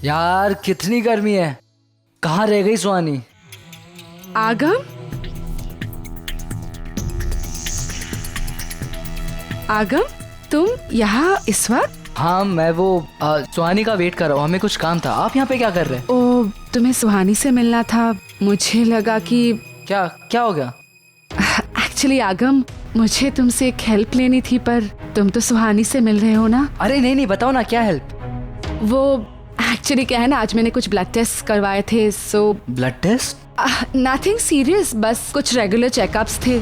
यार कितनी गर्मी है, कहाँ रह गई सुहानी? आगम, आगम, तुम यहाँ इस वक्त? हाँ मैं वो सुहानी का वेट कर रहा हूँ, हमें कुछ काम था। आप यहाँ पे क्या कर रहे हैं? ओ, तुम्हें सुहानी से मिलना था। मुझे लगा कि क्या क्या हो गया? एक्चुअली आगम, मुझे तुमसे एक हेल्प लेनी थी, पर तुम तो सुहानी से मिल रहे हो ना। अरे नहीं नहीं, बताओ ना क्या हेल्प। वो एक्चुअली क्या है ना, आज मैंने कुछ ब्लड टेस्ट करवाए थे। सो ब्लड टेस्ट? नथिंग सीरियस, बस कुछ रेगुलर चेकअप्स थे।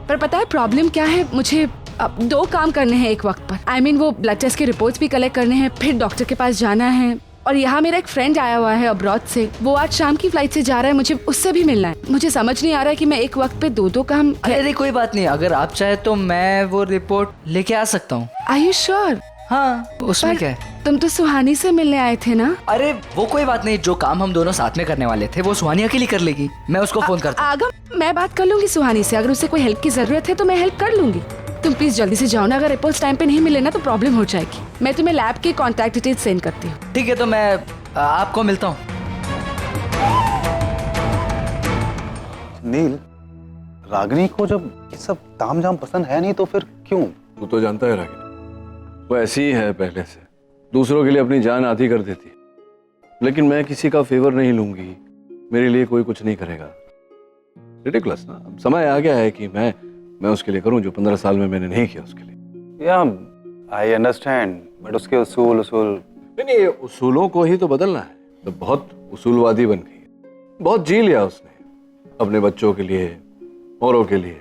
पर पता है प्रॉब्लम क्या है, मुझे अब 2 काम करने हैं एक वक्त पर। I mean, वो ब्लड टेस्ट के रिपोर्ट्स भी कलेक्ट करने हैं, फिर डॉक्टर के पास जाना है। और यहाँ मेरा एक फ्रेंड आया हुआ है अब्रॉड से, वो आज शाम की फ्लाइट से जा रहा है, मुझे उससे भी मिलना है। मुझे समझ नहीं आ रहा है कि मैं एक वक्त पे 2 काम। अरे कोई बात नहीं, अगर आप चाहे तो मैं वो रिपोर्ट लेके आ सकता हूँ। Are you sure? हाँ, उसमें क्या है? तुम तो सुहानी से मिलने आए थे ना? अरे वो कोई बात नहीं, जो काम हम दोनों साथ में करने वाले थे वो सुहानी अकेली कर लेगी, मैं उसको फोन करता हूँ। आगम, मैं बात कर लूंगी सुहानी से, अगर उसे कोई हेल्प की जरूरत है तो मैं हेल्प कर लूंगी। तुम प्लीज जल्दी से जाओ ना, अगर रिपोर्ट्स टाइम पे नहीं मिले ना तो प्रॉब्लम हो जाएगी। मैं तुम्हें लैब के कॉन्टैक्ट डिटेल्स सेंड करती हूँ। ठीक है, तो मैं आपको मिलता हूँ। नील, रागिनी को जब ये सब तामझाम पसंद है नहीं तो फिर क्यों? तू तो जानता है रागिनी, वो ऐसी ही है पहले से, दूसरों के लिए अपनी जान आधी कर देती है। लेकिन मैं किसी का फेवर नहीं लूंगी, मेरे लिए कोई कुछ नहीं करेगा। रिडिकुलस ना। अब समय आ गया है कि मैं उसके लिए करूं जो 15 साल में मैंने नहीं किया उसके लिए। या आई अंडरस्टैंड, बट उसके उसूल नहीं, उसूलों को ही तो बदलना है। तो बहुत उसूलवादी बन गई, बहुत जी लिया उसने अपने बच्चों के लिए, औरों के लिए।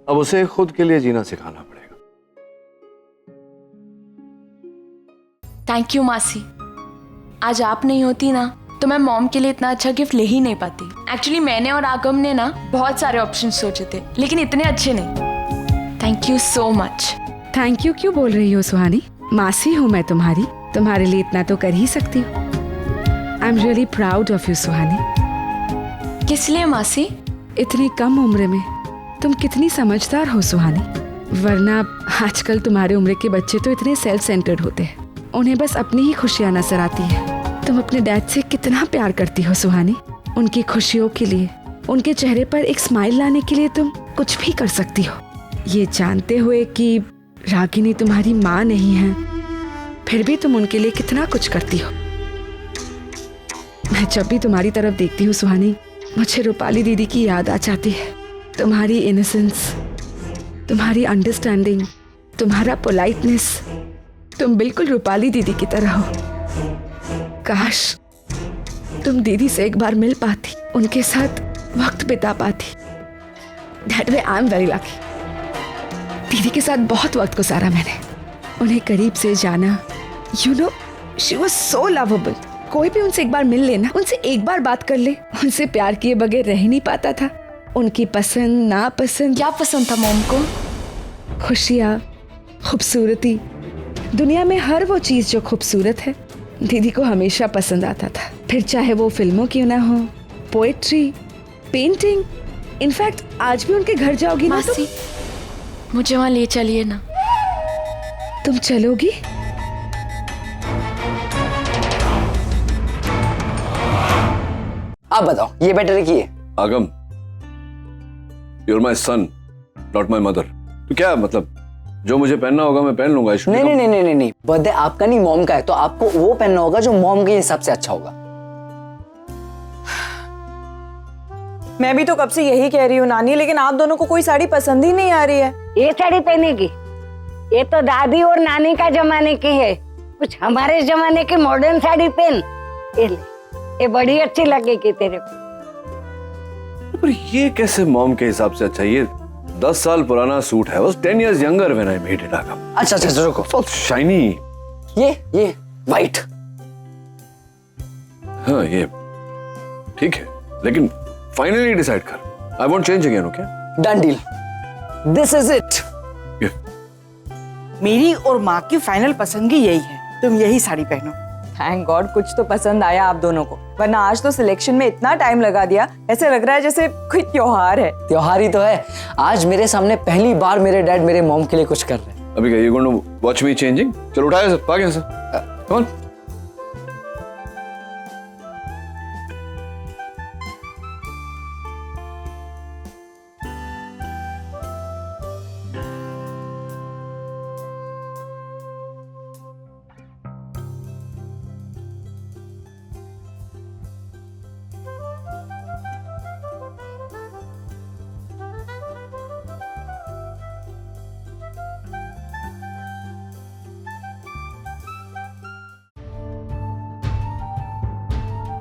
अब उसे खुद के लिए जीना सिखाना पड़ेगा। थैंक यू मासी, आज आप नहीं होती ना तो मैं मॉम के लिए इतना अच्छा गिफ्ट ले ही नहीं पाती। एक्चुअली मैंने और आगम ने ना बहुत सारे ऑप्शन सोचे थे, लेकिन इतने अच्छे नहीं। Thank you so much. Thank you क्यों बोल रही हो सुहानी? मासी हूँ मैं तुम्हारी, तुम्हारे लिए इतना तो कर ही सकती हूँ। I am really proud of you Suhani. किस लिए मासी? इतनी कम उम्र में तुम कितनी समझदार हो सुहानी, वरना आजकल तुम्हारे उम्र के बच्चे तो इतने सेल्फ सेंटर्ड होते हैं, उन्हें बस अपनी ही खुशियाँ नजर आती है। तुम अपने डैड से कितना प्यार करती हो सुहानी, उनकी खुशियों के लिए, उनके चेहरे पर एक स्माइल लाने के लिए तुम कुछ भी कर सकती हो। ये जानते हुए कि रागिनी तुम्हारी माँ नहीं है, फिर भी तुम उनके लिए कितना कुछ करती हो। मैं जब भी तुम्हारी तरफ देखती हूँ सुहानी, मुझे रूपाली दीदी की याद आ जाती है। तुम्हारी इनोसेंस, तुम्हारी अंडरस्टैंडिंग, तुम्हारा पोलाइटनेस, तुम बिल्कुल रूपाली दीदी की तरह हो। काश तुम दीदी से एक बार मिल पाती, उनके साथ वक्त बिता पाती। That way I am very lucky. दीदी के साथ बहुत वक्त गुजारा मैंने, उन्हें करीब से जाना। You know, she was so lovable. कोई भी उनसे एक बार मिल लेना, उनसे एक बार बात कर ले, उनसे प्यार किए बगैर रह नहीं पाता था। उनकी पसंद नापसंद, क्या पसंद था मॉम को? खुशियाँ, खूबसूरती, दुनिया में हर वो चीज जो खूबसूरत है दीदी को हमेशा पसंद आता था। फिर चाहे वो फिल्मों क्यों ना हो, पोएट्री, पेंटिंग। इनफैक्ट आज भी उनके घर जाओगी ना मासी, मुझे वहाँ ले चलिए ना। तुम चलोगी? आप बताओ, ये बेटर की है? Aagam, you are my son, not my mother. तो क्या मतलब, जो मुझे पहनना होगा मैं पहन लूंगा। नहीं, बर्थडे आपका नहीं मॉम का है, तो आपको वो पहनना होगा जो मॉम के हिसाब से अच्छा होगा। मैं भी तो कब से यही कह रही हूँ नानी, लेकिन आप दोनों को कोई साड़ी पसंद ही नहीं आ रही है। ये साड़ी पहनेगी? ये तो दादी और नानी का जमाने की है, कुछ हमारे जमाने की मॉडर्न साड़ी पहन। ये ले, ये बड़ी अच्छी लगेगी तेरे को। पर ये कैसे मॉम के हिसाब से अच्छा? ये 10 साल पुराना सूट है, was 10 years younger when I made it, आगम। अच्छा रुको, बहुत शाइनी। ये व्हाइट। हाँ ये ठीक है, लेकिन फाइनली डिसाइड कर। I won't change again, okay? Done deal, this is it. मेरी और माँ की फाइनल पसंदगी यही है, तुम यही साड़ी पहनो। थैंक गॉड कुछ तो पसंद आया आप दोनों को, वरना आज तो सिलेक्शन में इतना टाइम लगा दिया, ऐसे लग रहा है जैसे कोई त्योहार है। त्योहार ही तो है, आज मेरे सामने पहली बार मेरे डैड मेरे मॉम के लिए कुछ कर रहे हैं। अभी क्या, you going to watch me changing? चलो उठाओ सब, आ गया सर, कम ऑन।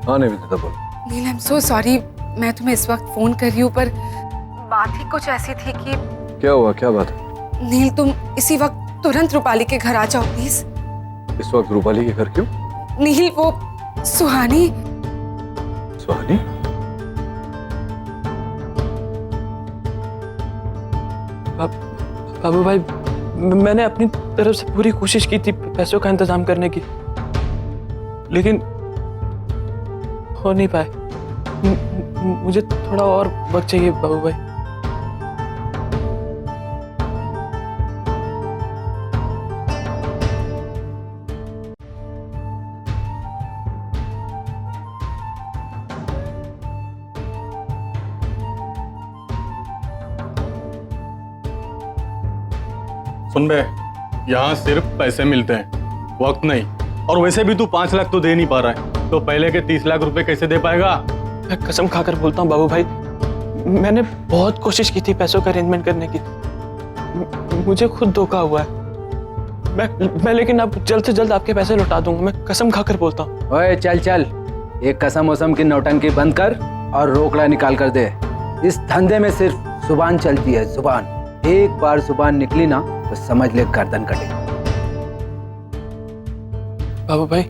हाँ निवेदिता बोल। नील आई एम सो सॉरी, मैं तुम्हें इस वक्त फोन कर रही हूँ पर बात ही कुछ ऐसी थी कि क्या हुआ, क्या बात है? नील तुम इसी वक्त तुरंत रूपाली के घर आ जाओ प्लीज। इस वक्त रूपाली के घर क्यों? नील वो सुहानी। सुहानी? बाबू भाई, मैंने अपनी तरफ से पूरी कोशिश की थी पैसों का इंतजाम करने की, लेकिन हो नहीं पाए। मुझे थोड़ा और वक्त चाहिए बाबू भाई। सुन बे, यहाँ सिर्फ पैसे मिलते हैं, वक्त नहीं। और वैसे भी तू 5 लाख तो दे नहीं पा रहा है, तो पहले के 30 लाख रुपए कैसे दे पाएगा? मैं कसम खाकर बोलता हूँ बाबू भाई, मैंने बहुत कोशिश की थी पैसों का अरेंजमेंट करने की, मुझे खुद धोखा हुआ है। मैं लेकिन अब जल्द से जल्द आपके पैसे लौटा दूंगा, मैं कसम खाकर बोलता हूँ। ओए चल चल, एक कसम वसम की नौटंकी बंद कर और रोकड़ा निकाल कर दे। इस धंधे में सिर्फ जुबान चलती है, जुबान। एक बार जुबान निकली ना तो समझ ले गर्दन कटे। बाबू भाई,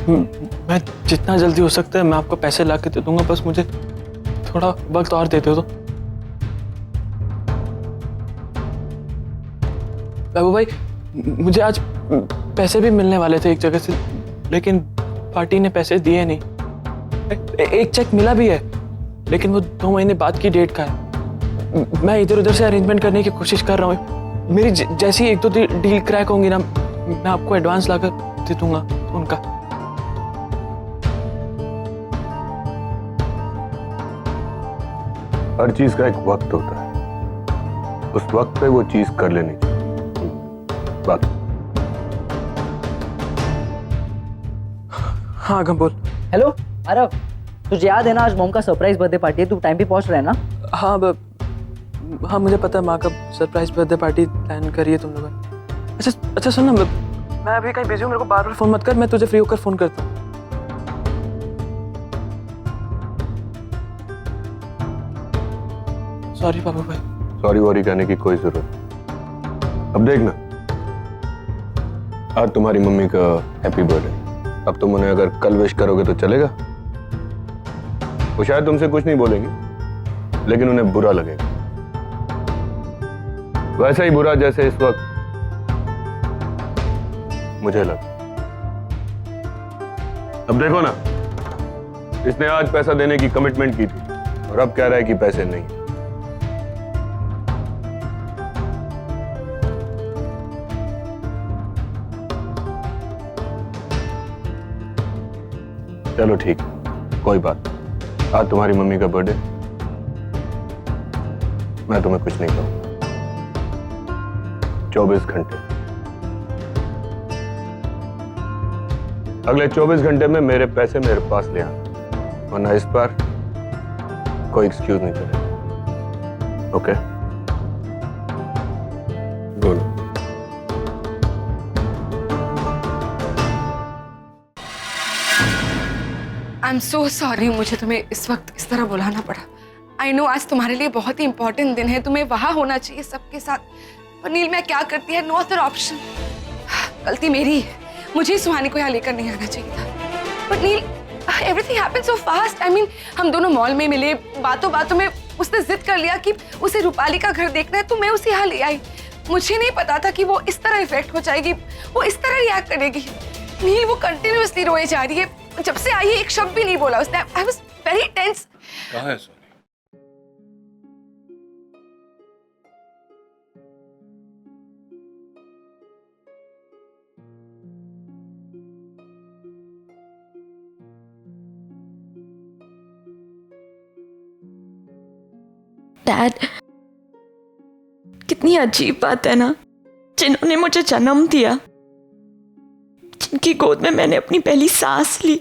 मैं जितना जल्दी हो सकता है मैं आपको पैसे ला के दे दूंगा, बस मुझे थोड़ा वक्त और दे दो तो। बाबू भाई, मुझे आज पैसे भी मिलने वाले थे एक जगह से, लेकिन पार्टी ने पैसे दिए नहीं। एक चेक मिला भी है, लेकिन वो 2 महीने बाद की डेट का है। मैं इधर उधर से अरेंजमेंट करने की कोशिश कर रहा हूँ। मेरी जैसी 1-2 डील क्रैक होंगी ना, मैं आपको एडवांस लाकर दे दूंगा उनका। हर चीज का एक वक्त होता है, उस वक्त पे वो चीज कर लेनी चाहिए। बात। हाँ अगम बोल। हेलो आरव, तुझे याद है ना आज मॉम का सरप्राइज बर्थडे पार्टी है, तू टाइम पे पहुंच रहा है ना? हाँ मुझे पता है, माँ का सरप्राइज बर्थडे पार्टी प्लान करी है तुम लोगों ने। अच्छा सुन ना, मैं अभी कहीं बिजी हूँ, मेरे को बार बार फोन मत कर, मैं तुझे फ्री होकर फोन करता हूँ। सॉरी बाबू भाई। सॉरी वॉरी कहने की कोई जरूरत नहीं। अब देखना, आज तुम्हारी मम्मी का हैप्पी बर्थडे, अब तुम उन्हें अगर कल विश करोगे तो चलेगा? वो शायद तुमसे कुछ नहीं बोलेंगे, लेकिन उन्हें बुरा लगेगा, वैसा ही बुरा जैसे इस वक्त मुझे लगा। अब देखो ना, इसने आज पैसा देने की कमिटमेंट की थी और अब कह रहा है कि पैसे नहीं। चलो ठीक, कोई बात नहीं। आज तुम्हारी मम्मी का बर्थडे, मैं तुम्हें कुछ नहीं कहूंगा। 24 घंटे, अगले 24 घंटे में मेरे पैसे मेरे पास ले आना, वरना इस बार कोई एक्सक्यूज नहीं चलेगा। ओके? बोलो। आई एम सो सॉरी, मुझे तुम्हें इस वक्त इस तरह बुलाना पड़ा। आई नो आज तुम्हारे लिए बहुत ही इंपॉर्टेंट दिन है, तुम्हें वहां होना चाहिए सबके साथ, पर नील मैं क्या करती है, नो अदर ऑप्शन। गलती मेरी है, मुझे सुहानी को यहाँ लेकर नहीं आना चाहिए था। पर Neel, everything happened so fast. I mean हम दोनों मॉल में मिले, बातों बातों में उसने जिद कर लिया कि उसे रूपाली का घर देखना है, तो मैं उसे यहाँ ले आई। मुझे नहीं पता था कि वो इस तरह इफेक्ट हो जाएगी, वो इस तरह रिएक्ट करेगी। नील वो कंटिन्यूअसली रोए जा रही है, जब से आई है एक शब्द भी नहीं बोला उसने। I was very tense. कहाँ है सोनी? डैड, कितनी अजीब बात है ना, जिन्होंने मुझे जन्म दिया, जिनकी गोद में मैंने अपनी पहली सांस ली,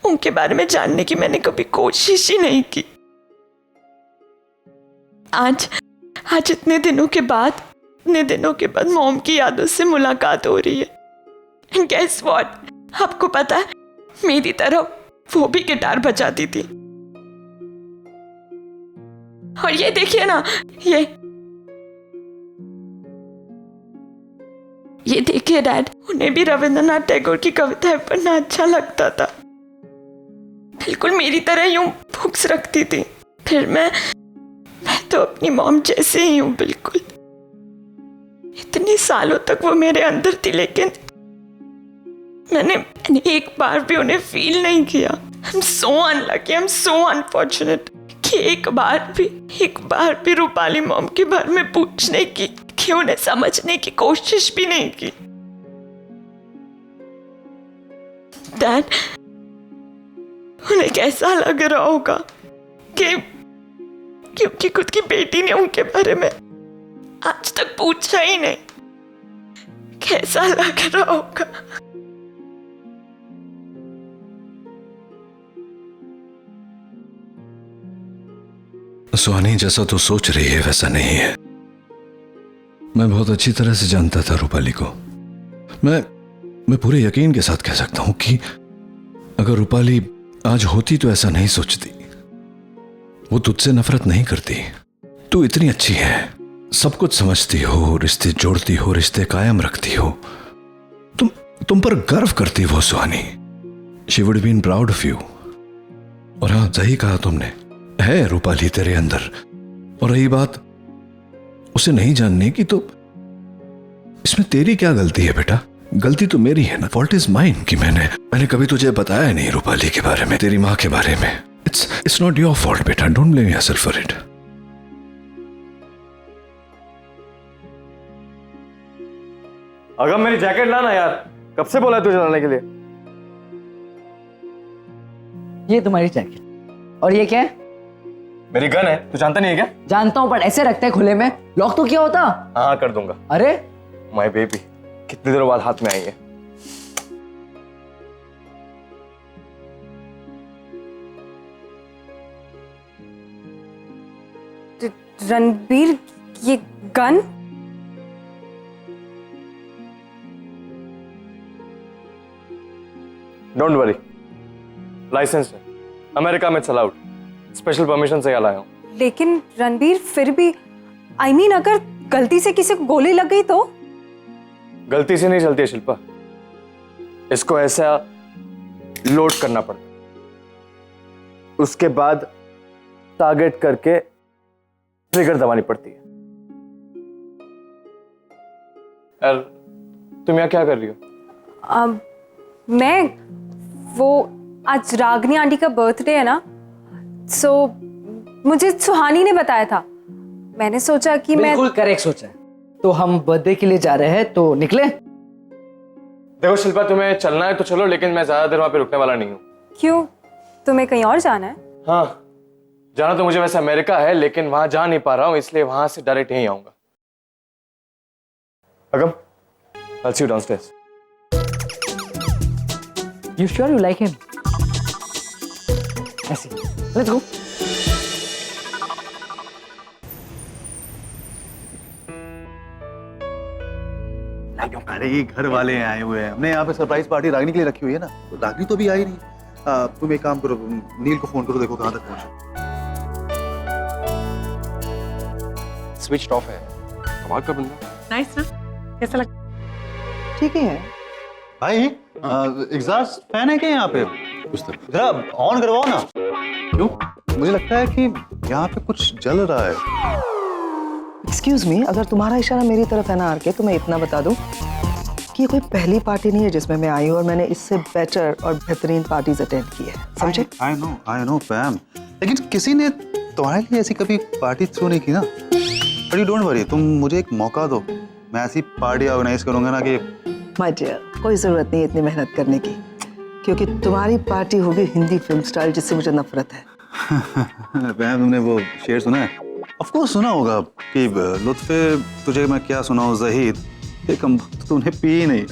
उनके बारे में जानने की मैंने कभी कोशिश ही नहीं की। आज इतने दिनों के बाद मॉम की यादों से मुलाकात हो रही है। एंड गेस व्हाट, आपको पता है मेरी तरह वो भी गिटार बजाती थी। और ये देखिए ना, ये देखिए डैड, उन्हें भी रविंद्रनाथ टैगोर की कविताएं पढ़ना अच्छा लगता था। बिल्कुल मेरी तरह यूं बुक्स रखती थी। फिर मैं तो अपनी मॉम जैसे ही हूं बिल्कुल। इतने सालों तक वो मेरे अंदर थी, लेकिन मैंने एक बार भी उन्हें फील नहीं किया। I am so unlucky, I am so unfortunate कि एक बार भी रूपाली मॉम के बारे में पूछने की, कि उन्हें समझने की कोशिश भी नहीं की। डैड, उन्हें कैसा लग रहा होगा कि क्योंकि खुद की बेटी ने उनके बारे में आज तक पूछा ही नहीं। कैसा लग रहा होगा। सुहानी, जैसा तो सोच रही है वैसा नहीं है। मैं बहुत अच्छी तरह से जानता था रूपाली को। मैं पूरे यकीन के साथ कह सकता हूं कि अगर रूपाली आज होती तो ऐसा नहीं सोचती। वो तुझसे नफरत नहीं करती। तू इतनी अच्छी है, सब कुछ समझती हो, रिश्ते जोड़ती हो, रिश्ते कायम रखती हो। तुम पर गर्व करती हो Suhani. She would been proud of you. और हाँ, सही कहा तुमने, है रूपाली तेरे अंदर। और रही बात उसे नहीं जानने की, तो इसमें तेरी क्या गलती है बेटा? गलती तो मेरी है ना। फॉल्ट इज माइन कि मैंने कभी तुझे बताया नहीं रूपाली के बारे में, तेरी माँ के बारे में। इट्स नॉट योर फॉल्ट बेटा। Don't blame yourself for it. अगर मेरी जैकेट लाना यार, कब से बोला है तुझे लाने के लिए? ये तुम्हारी जैकेट। और ये क्या है? मेरी गन है, तू जानता नहीं है क्या? जानता हूँ, पर ऐसे रखते हैं खुले में, लॉक तो क्या होता? हाँ कर दूंगा। अरे माय बेबी, कितनी देर बाद हाथ में आई है। रणबीर, ये गन? डोंट वरी, लाइसेंस है, अमेरिका में अलाउड, स्पेशल परमिशन से यहाँ लाया हूँ। लेकिन रणबीर, फिर भी I mean, अगर गलती से किसी को गोली लग गई तो? गलती से नहीं चलती है शिल्पा, इसको ऐसा लोड करना पड़ता, उसके बाद टारगेट करके ट्रिगर दबानी पड़ती है। यार तुम यहाँ क्या कर रही हो? मैं वो आज रागनी आंटी का बर्थडे है ना, सो मुझे सुहानी ने बताया था। मैंने सोचा कि मैं बिल्कुल करेक्ट सोचा है। तो हम बर्थडे के लिए जा रहे हैं, तो निकले। देखो शिल्पा, तुम्हें चलना है तो चलो, लेकिन मैं ज्यादा देर वहां पे रुकने वाला नहीं हूँ। क्यों, तुम्हें कहीं और जाना है? हाँ, जाना तो मुझे वैसे अमेरिका है, लेकिन वहां जा नहीं पा रहा हूँ, इसलिए वहां से डायरेक्ट यहीं आऊंगा। अगम, I'll see you downstairs. You sure you like him? ऐसे, let's go. अरे ये घर वाले आए हुए हैं, हमने यहाँ पे सरप्राइज पार्टी रागिनी के लिए रखी हुई है ना, तो रागिनी तो भी आई नहीं। तुम एक काम करो, नील को फोन करो, देखो कहाँ तक पहुंचे। स्विच ऑफ है, कमाल का बंदा। नाइस ना, कैसा लगा? ठीक है भाई। एग्जॉस्ट फैन है क्या यहाँ पे? जरा ऑन करवाओ ना। क्यों? मुझे लगता है कि यहाँ पे कुछ जल रहा है। एक्सक्यूज मी, अगर तुम्हारा इशारा मेरी तरफ है ना आर के, तो मैं इतना बता दूं कि ये कोई पहली पार्टी नहीं है जिसमें मैं आई हूँ, और मैंने इससे बेटर और बेहतरीन पार्टीज अटेंड की है, समझे? आई नो पैम, लेकिन किसी ने तुम्हारे लिए ऐसी कभी पार्टी थ्रू नहीं की ना। बट यू डोंट वरी, तुम मुझे एक मौका दो, मैं ऐसी पार्टी ऑर्गेनाइज करूंगा ना कि माय डियर, कोई जरूरत नहीं इतनी मेहनत करने की, क्योंकि तुम्हारी पार्टी होगी हिंदी फिल्म स्टाइल, जिससे मुझे नफरत है। पैम, तुमने वो शेर सुना है? ऑफ कोर्स सुना होगा कि लुत्फे तुझे मैं क्या सुनाऊं ज़हीद, ये कम तूने पी ही नहीं।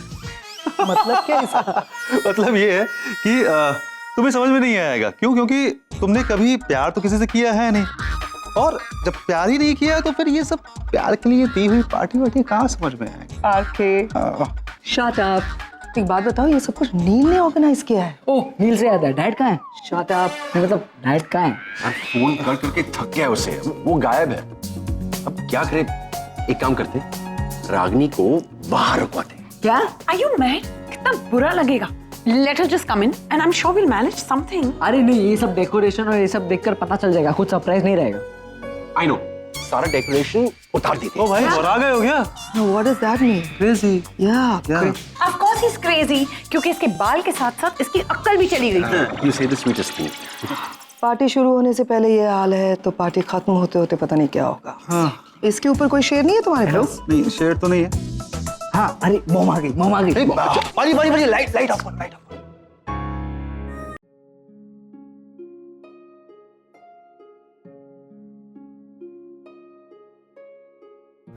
मतलब क्या इसका? मतलब ये है कि तुम्हें समझ में नहीं आएगा। क्यों? क्योंकि तुमने कभी प्यार तो किसी से किया है नहीं, और जब प्यार ही नहीं किया तो फिर ये सब प्यार के लिए दी हुई पार्टी वार्टी कहाँ समझ में आएगी? RK, shut up. एक बात बताओ, ये सब कुछ नील ने ऑर्गेनाइज किया है? ओह, नील से याद है, डैड कहाँ है? शायद आप मतलब डैड कहाँ है? यार फोन कर करके थक गया है उसे, वो गायब है। अब क्या करे, एक काम करते, रागनी को बाहर रुकवाते। क्या? Are you mad? कितना बुरा लगेगा। Let us just come in and I'm sure we'll manage something. अरे नहीं, ये सब डेकोरेशन और ये सब देखकर पता चल जाएगा, कुछ सरप्राइज नहीं रहेगा। आई नो, सारा डेकोरेशन उतार देते। ओ भाई, और आ गए हो क्या? What does that mean? Crazy. Yeah. Of course he's crazy, क्योंकि इसके बाल के साथ-साथ इसकी अक्ल भी चली गई। You say the sweetest thing. Party शुरू होने से पहले ये हाल है तो पार्टी खत्म होते होते पता नहीं क्या होगा। हाँ। इसके ऊपर कोई शेर नहीं है तुम्हारे पास? नहीं, शेर तो नहीं है। हाँ, अरे मोम आ गई, मोम आ गई। बाजी लाइट ऑफ कर।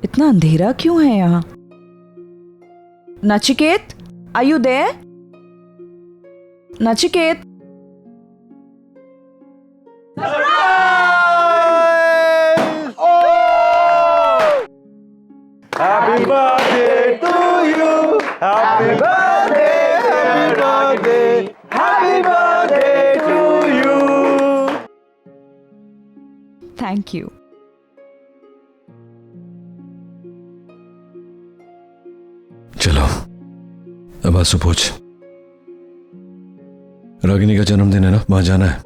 इतना अंधेरा क्यों है यहाँ? Nachiket, are you there? Nachiket, Happy birthday to you. Happy birthday, happy birthday, happy birthday to you. Thank you. चलो अब आंसू पूछ। रागिनी का जन्मदिन है ना, वहां जाना है।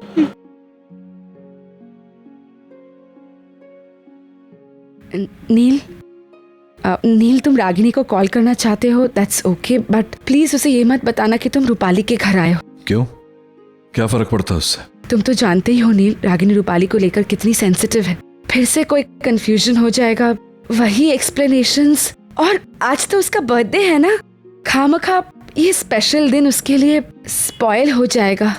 नील, नील तुम रागिनी को कॉल करना चाहते हो, दैट्स ओके, बट प्लीज उसे ये मत बताना कि तुम रूपाली के घर आए हो। क्यों? क्या फर्क पड़ता है उससे? तुम तो जानते ही हो नील, रागिनी रूपाली को लेकर कितनी सेंसिटिव है। फिर से कोई कंफ्यूजन हो जाएगा, वही एक्सप्लेनेशंस, और आज तो उसका बर्थडे है ना, खामखा ये स्पेशल दिन उसके लिए स्पॉइल हो जाएगा।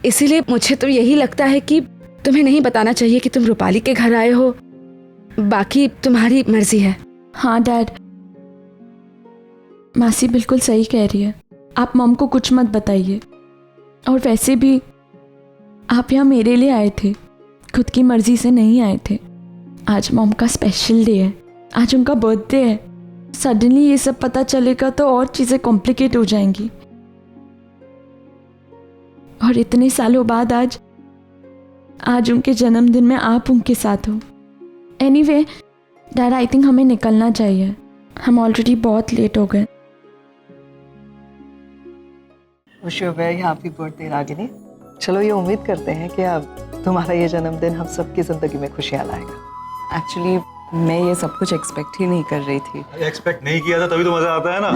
इसीलिए मुझे तो यही लगता है कि तुम्हें नहीं बताना चाहिए कि तुम रूपाली के घर आए हो, बाकी तुम्हारी मर्जी है। हाँ डैड, मासी बिल्कुल सही कह रही है, आप मॉम को कुछ मत बताइए। और वैसे भी आप यहाँ मेरे लिए आए थे, खुद की मर्जी से नहीं आए थे। आज मॉम का स्पेशल डे है, आज उनका बर्थडे है। सडनली ये सब पता चलेगा तो और चीज़ें कॉम्प्लिकेट हो जाएंगी। और इतने सालों बाद आज उनके जन्मदिन में आप उनके साथ हो। एनीवे डैड, आई थिंक हमें निकलना चाहिए, हम ऑलरेडी बहुत लेट हो गए। Wish you very happy birthday Ragini. चलो ये उम्मीद करते हैं कि अब तुम्हारा ये जन्मदिन हम सबकी जिंदगी में खुशियाँ लाएगा। एक्चुअली मैं ये सब कुछ एक्सपेक्ट ही नहीं कर रही थी। एक्सपेक्ट नहीं किया था तभी तो मजा आता है ना।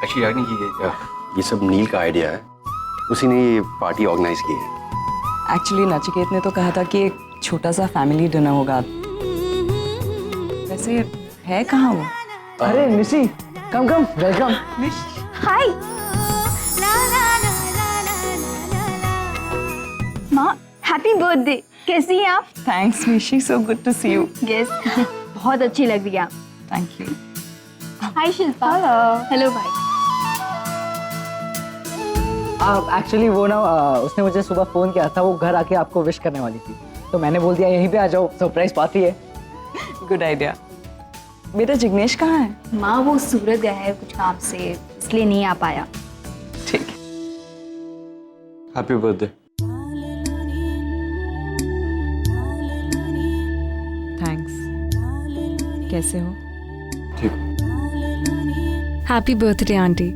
एक्चुअली रागिनी ये सब नील का आइडिया है, उसी ने ये पार्टी ऑर्गेनाइज की है। एक्चुअली नचिकेत ने तो कहा था कि एक छोटा सा फैमिली डिनर होगा। वैसे है कहाँ वो? अरे निशी, कम वेलकम। हाय माँ, हैप्पी बर्थडे। कैसी हैं आप? Thanks Nishi, so good to see you. Yes, बहुत अच्छी लग रही है आप। Thank you. Hi Shilpa. Hello भाई। एक्चुअली वो ना उसने मुझे सुबह फोन किया था, वो घर आके आपको विश करने वाली थी, तो मैंने बोल दिया यहीं पे आ जाओ, सरप्राइज पार्टी है। Good idea. बेटा जिग्नेश कहाँ है? माँ वो सूरत गया है कुछ काम से, इसलिए नहीं आ पाया। ठीक है। Happy birthday. थैंक्स। कैसे हो? ठीक। Happy birthday aunty,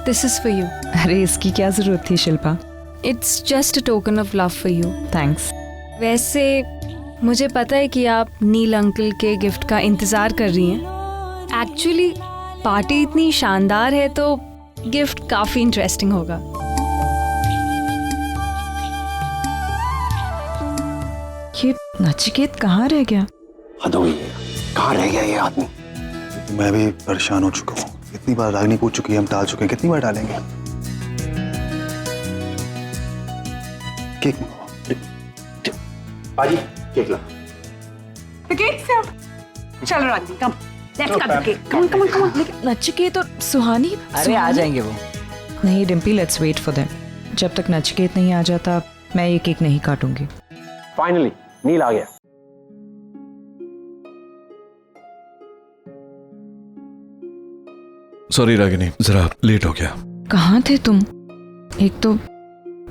this is for you. अरे इसकी क्या जरूरत थी Shilpa? It's just a token of love for you. Thanks. वैसे मुझे पता है कि आप नील अंकल के गिफ्ट का इंतज़ार कर रही हैं। एक्चुअली पार्टी इतनी शानदार है तो गिफ्ट काफ़ी इंटरेस्टिंग होगा। ये नचिकेत कहाँ रह गया? हद हो गई है, कहाँ रह गया ये आदमी? मैं भी परेशान हो चुका हूँ, इतनी बार रागिनी पूछ चुकी है, हम टाल चुके हैं, कितनी बार डालेंगे? केक बाजी, केक ला। चलो Rani, come let's cut the cake. Come come come. लेकिन नचिकेत और सुहानी? अरे आ जाएंगे वो। नहीं Dimpy, let's wait for them. जब तक नचिकेत नहीं आ जाता मैं ये केक नहीं काटूंगी। फाइनली नील आ गया। सॉरी रागिनी, जरा लेट हो गया। कहाँ थे तुम? एक तो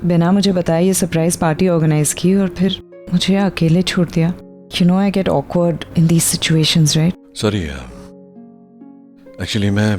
बिना मुझे बताए ये सरप्राइज पार्टी ऑर्गेनाइज की और फिर मुझे अकेले छोड़ दिया। You know I get awkward in these situations, right? Sorry actually मैं